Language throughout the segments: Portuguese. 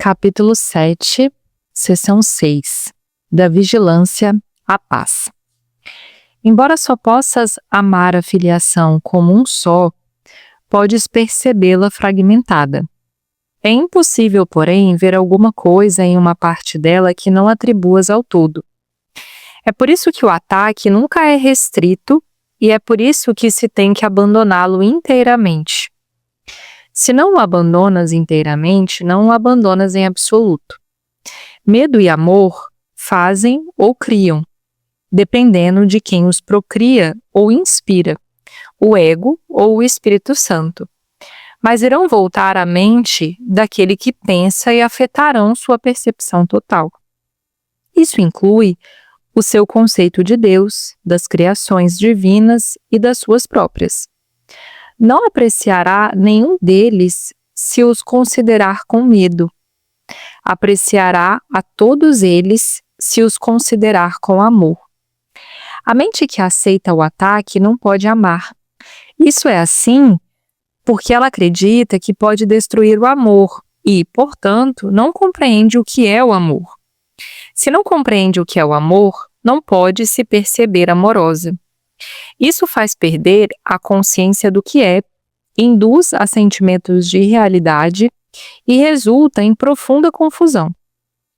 capítulo 7, seção 6, da vigilância à paz. Embora só possas amar a filiação como um só, podes percebê-la fragmentada. É impossível, porém, ver alguma coisa em uma parte dela que não atribuas ao todo. É por isso que o ataque nunca é restrito e é por isso que se tem que abandoná-lo inteiramente. Se não o abandonas inteiramente, não o abandonas em absoluto. Medo e amor fazem ou criam, dependendo de quem os procria ou inspira, o ego ou o Espírito Santo. Mas irão voltar à mente daquele que pensa e afetarão sua percepção total. Isso inclui o seu conceito de Deus, das criações divinas e das suas próprias. Não apreciará nenhum deles se os considerar com medo. Apreciará a todos eles se os considerar com amor. A mente que aceita o ataque não pode amar. Isso é assim porque ela acredita que pode destruir o amor e, portanto, não compreende o que é o amor. Se não compreende o que é o amor, não pode se perceber amorosa. Isso faz perder a consciência do que é, induz a sentimentos de realidade e resulta em profunda confusão.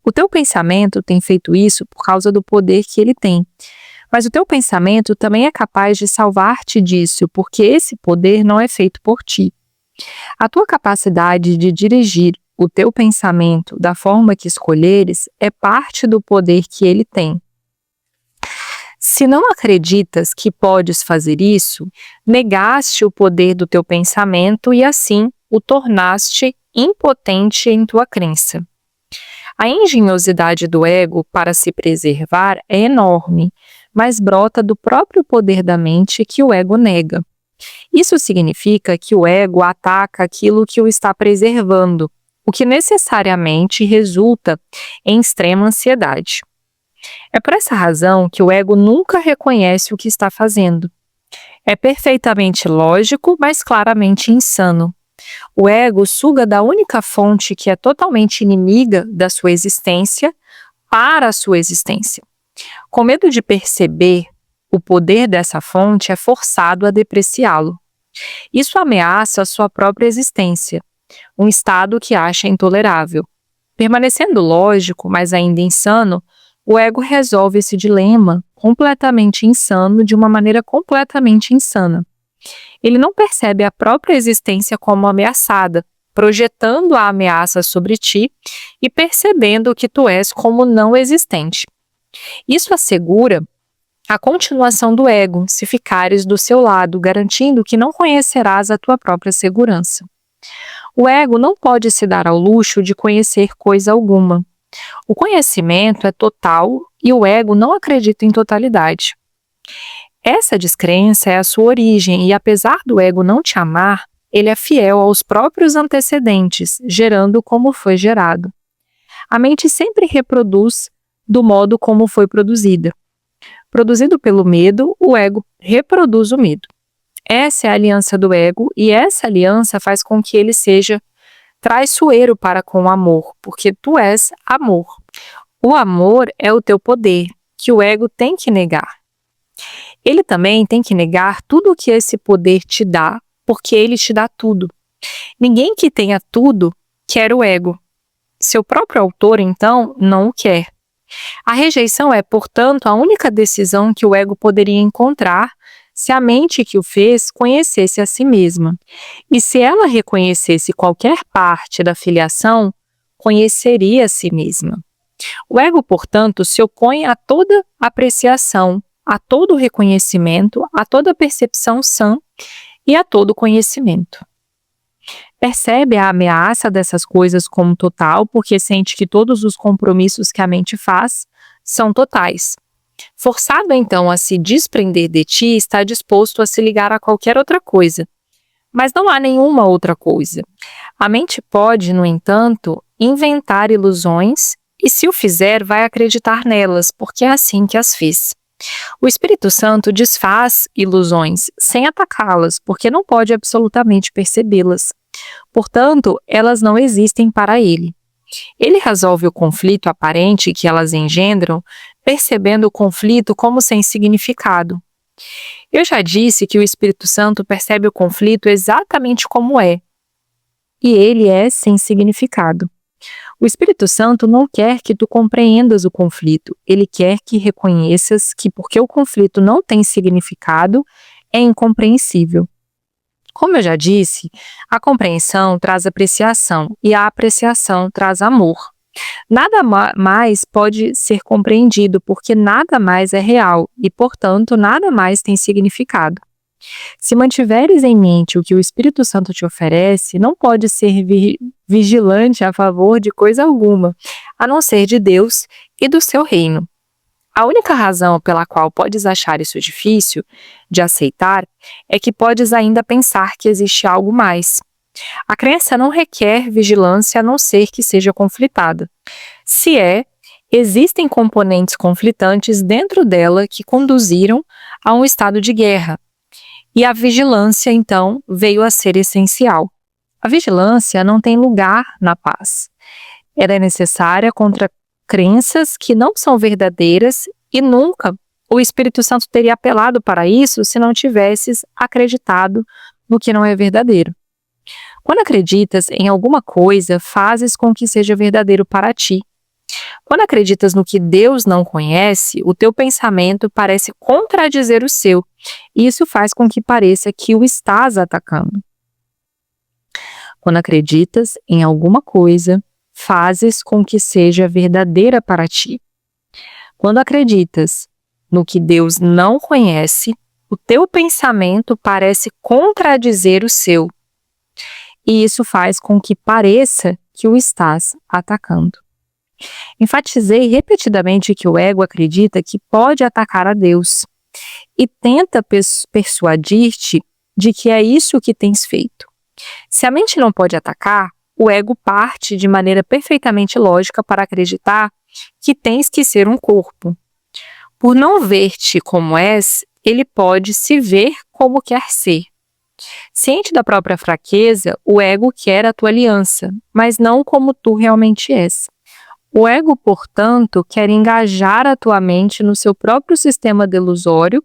O teu pensamento tem feito isso por causa do poder que ele tem. Mas o teu pensamento também é capaz de salvar-te disso, porque esse poder não é feito por ti. A tua capacidade de dirigir o teu pensamento da forma que escolheres é parte do poder que ele tem. Se não acreditas que podes fazer isso, negaste o poder do teu pensamento e assim o tornaste impotente em tua crença. A engenhosidade do ego para se preservar é enorme, mas brota do próprio poder da mente que o ego nega. Isso significa que o ego ataca aquilo que o está preservando, o que necessariamente resulta em extrema ansiedade. É por essa razão que o ego nunca reconhece o que está fazendo. É perfeitamente lógico, mas claramente insano. O ego suga da única fonte que é totalmente inimiga da sua existência para a sua existência. Com medo de perceber o poder dessa fonte, é forçado a depreciá-lo. Isso ameaça a sua própria existência, um estado que acha intolerável. Permanecendo lógico, mas ainda insano, o ego resolve esse dilema completamente insano de uma maneira completamente insana. Ele não percebe a própria existência como ameaçada, projetando a ameaça sobre ti e percebendo que tu és como não existente. Isso assegura a continuação do ego, se ficares do seu lado, garantindo que não conhecerás a tua própria segurança. O ego não pode se dar ao luxo de conhecer coisa alguma. O conhecimento é total e o ego não acredita em totalidade. Essa descrença é a sua origem e, apesar do ego não te amar, ele é fiel aos próprios antecedentes, gerando como foi gerado. A mente sempre reproduz do modo como foi produzida. Produzido pelo medo, o ego reproduz o medo. Essa é a aliança do ego e essa aliança faz com que ele seja traiçoeiro para com o amor, porque tu és amor. O amor é o teu poder, que o ego tem que negar. Ele também tem que negar tudo o que esse poder te dá, porque ele te dá tudo. Ninguém que tenha tudo quer o ego. Seu próprio autor, então, não o quer. A rejeição é, portanto, a única decisão que o ego poderia encontrar se a mente que o fez conhecesse a si mesma. E se ela reconhecesse qualquer parte da filiação, conheceria a si mesma. O ego, portanto, se opõe a toda apreciação, a todo reconhecimento, a toda percepção sã e a todo conhecimento. Percebe a ameaça dessas coisas como total, porque sente que todos os compromissos que a mente faz são totais. Forçado então a se desprender de ti, está disposto a se ligar a qualquer outra coisa. Mas não há nenhuma outra coisa. A mente pode, no entanto, inventar ilusões e, se o fizer, vai acreditar nelas, porque é assim que as fez. O Espírito Santo desfaz ilusões sem atacá-las, porque não pode absolutamente percebê-las. Portanto, elas não existem para ele. Ele resolve o conflito aparente que elas engendram, percebendo o conflito como sem significado. Eu já disse que o Espírito Santo percebe o conflito exatamente como é, e ele é sem significado. O Espírito Santo não quer que tu compreendas o conflito, ele quer que reconheças que porque o conflito não tem significado, é incompreensível. Como eu já disse, a compreensão traz apreciação e a apreciação traz amor. Nada mais pode ser compreendido porque nada mais é real e, portanto, nada mais tem significado. Se mantiveres em mente o que o Espírito Santo te oferece, não pode ser vigilante a favor de coisa alguma, a não ser de Deus e do seu reino. A única razão pela qual podes achar isso difícil de aceitar é que podes ainda pensar que existe algo mais. A crença não requer vigilância a não ser que seja conflitada. Se é, existem componentes conflitantes dentro dela que conduziram a um estado de guerra. E a vigilância, então, veio a ser essencial. A vigilância não tem lugar na paz. Ela é necessária contra crenças que não são verdadeiras e nunca o Espírito Santo teria apelado para isso se não tivesses acreditado no que não é verdadeiro. Quando acreditas em alguma coisa, fazes com que seja verdadeiro para ti. Quando acreditas no que Deus não conhece, o teu pensamento parece contradizer o seu, e isso faz com que pareça que o estás atacando. Quando acreditas em alguma coisa, fazes com que seja verdadeira para ti. Quando acreditas no que Deus não conhece, o teu pensamento parece contradizer o seu, e isso faz com que pareça que o estás atacando. Enfatizei repetidamente que o ego acredita que pode atacar a Deus e tenta persuadir-te de que é isso que tens feito. Se a mente não pode atacar, o ego parte de maneira perfeitamente lógica para acreditar que tens que ser um corpo. Por não ver-te como és, ele pode se ver como quer ser. Ciente da própria fraqueza, o ego quer a tua aliança, mas não como tu realmente és. O ego, portanto, quer engajar a tua mente no seu próprio sistema delusório,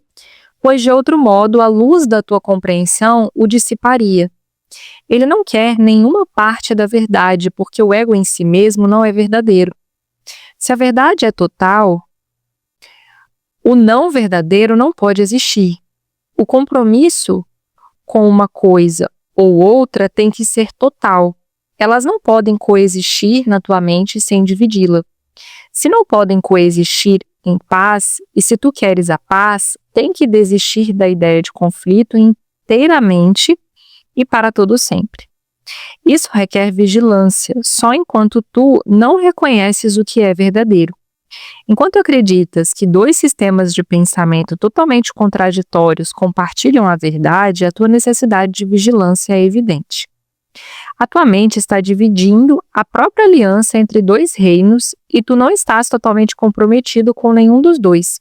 pois de outro modo a luz da tua compreensão o dissiparia. Ele não quer nenhuma parte da verdade, porque o ego em si mesmo não é verdadeiro. Se a verdade é total, o não verdadeiro não pode existir. O compromisso com uma coisa ou outra tem que ser total. Elas não podem coexistir na tua mente sem dividi-la. Se não podem coexistir em paz, e se tu queres a paz, tem que desistir da ideia de conflito inteiramente e para todo sempre. Isso requer vigilância, só enquanto tu não reconheces o que é verdadeiro. Enquanto acreditas que dois sistemas de pensamento totalmente contraditórios compartilham a verdade, a tua necessidade de vigilância é evidente. A tua mente está dividindo a própria aliança entre dois reinos e tu não estás totalmente comprometido com nenhum dos dois.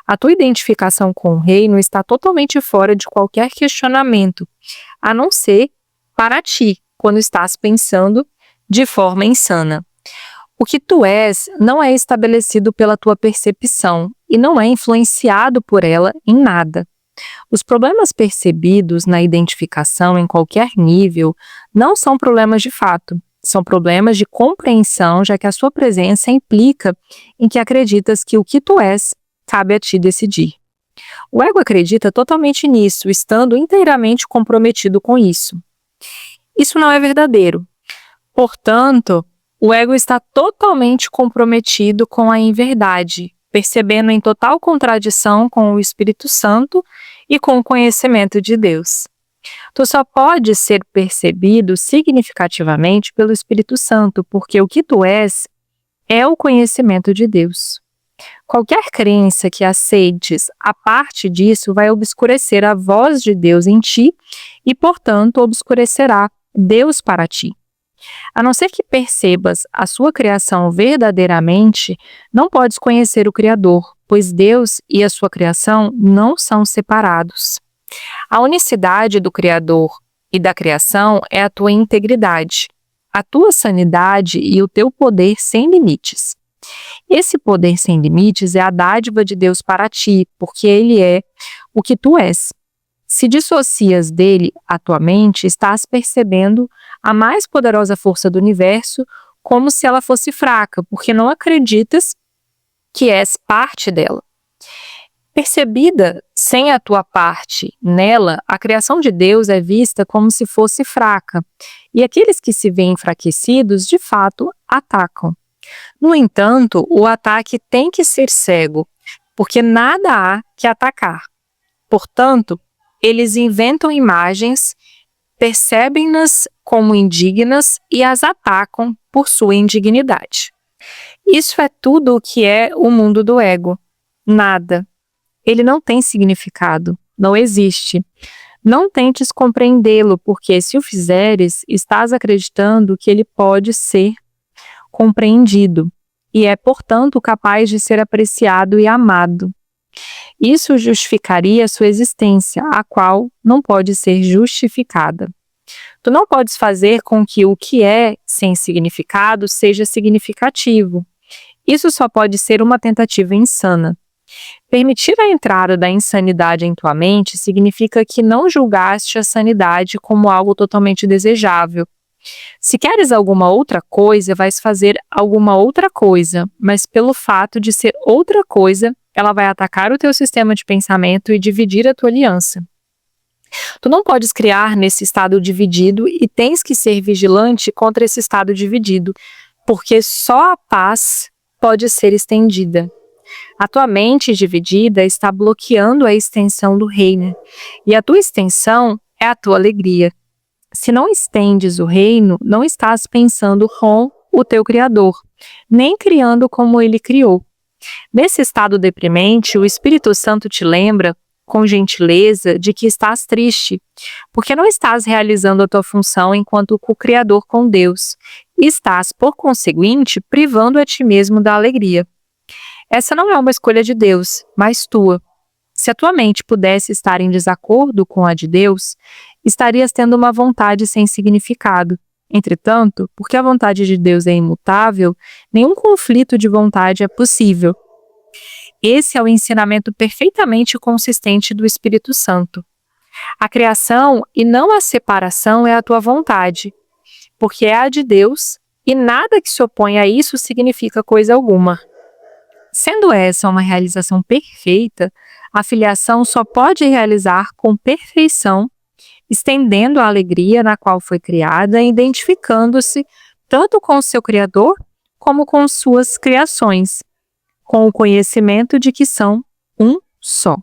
A tua identificação com o reino está totalmente fora de qualquer questionamento, a não ser para ti, quando estás pensando de forma insana. O que tu és não é estabelecido pela tua percepção e não é influenciado por ela em nada. Os problemas percebidos na identificação em qualquer nível não são problemas de fato, são problemas de compreensão, já que a sua presença implica em que acreditas que o que tu és cabe a ti decidir. O ego acredita totalmente nisso, estando inteiramente comprometido com isso. Isso não é verdadeiro. Portanto, o ego está totalmente comprometido com a inverdade, percebendo em total contradição com o Espírito Santo e com o conhecimento de Deus. Tu só pode ser percebido significativamente pelo Espírito Santo, porque o que tu és é o conhecimento de Deus. Qualquer crença que aceites a parte disso vai obscurecer a voz de Deus em ti e, portanto, obscurecerá Deus para ti. A não ser que percebas a sua criação verdadeiramente, não podes conhecer o Criador, pois Deus e a sua criação não são separados. A unicidade do Criador e da criação é a tua integridade. a tua sanidade e o teu poder sem limites. Esse poder sem limites é a dádiva de Deus para ti, porque Ele é o que tu és. Se dissocias dele atualmente, estás percebendo a mais poderosa força do universo como se ela fosse fraca, porque não acreditas que és parte dela. Percebida sem a tua parte nela, a criação de Deus é vista como se fosse fraca, e aqueles que se veem enfraquecidos, de fato, atacam. No entanto, o ataque tem que ser cego, porque nada há que atacar. Portanto, eles inventam imagens, percebem-nas como indignas e as atacam por sua indignidade. Isso é tudo o que é o mundo do ego. Nada. Ele não tem significado, não existe. Não tentes compreendê-lo, porque se o fizeres, estás acreditando que ele pode ser compreendido e é, portanto, capaz de ser apreciado e amado. Isso justificaria sua existência, a qual não pode ser justificada. Tu não podes fazer com que o que é sem significado seja significativo. Isso só pode ser uma tentativa insana. Permitir a entrada da insanidade em tua mente significa que não julgaste a sanidade como algo totalmente desejável. Se queres alguma outra coisa, vais fazer alguma outra coisa, mas pelo fato de ser outra coisa, ela vai atacar o teu sistema de pensamento e dividir a tua aliança. Tu não podes criar nesse estado dividido e tens que ser vigilante contra esse estado dividido, porque só a paz pode ser estendida. A tua mente dividida está bloqueando a extensão do reino, e a tua extensão é a tua alegria. Se não estendes o reino, não estás pensando com o teu Criador, nem criando como ele criou. Nesse estado deprimente, o Espírito Santo te lembra, com gentileza, de que estás triste, porque não estás realizando a tua função enquanto co-criador com Deus, e estás, por conseguinte, privando a ti mesmo da alegria. Essa não é uma escolha de Deus, mas tua. Se a tua mente pudesse estar em desacordo com a de Deus, estarias tendo uma vontade sem significado. Entretanto, porque a vontade de Deus é imutável, nenhum conflito de vontade é possível. Esse é o ensinamento perfeitamente consistente do Espírito Santo. A criação e não a separação é a tua vontade, porque é a de Deus e nada que se opõe a isso significa coisa alguma. Sendo essa uma realização perfeita, a filiação só pode realizar com perfeição, estendendo a alegria na qual foi criada e identificando-se tanto com o seu Criador como com suas criações, com o conhecimento de que são um só.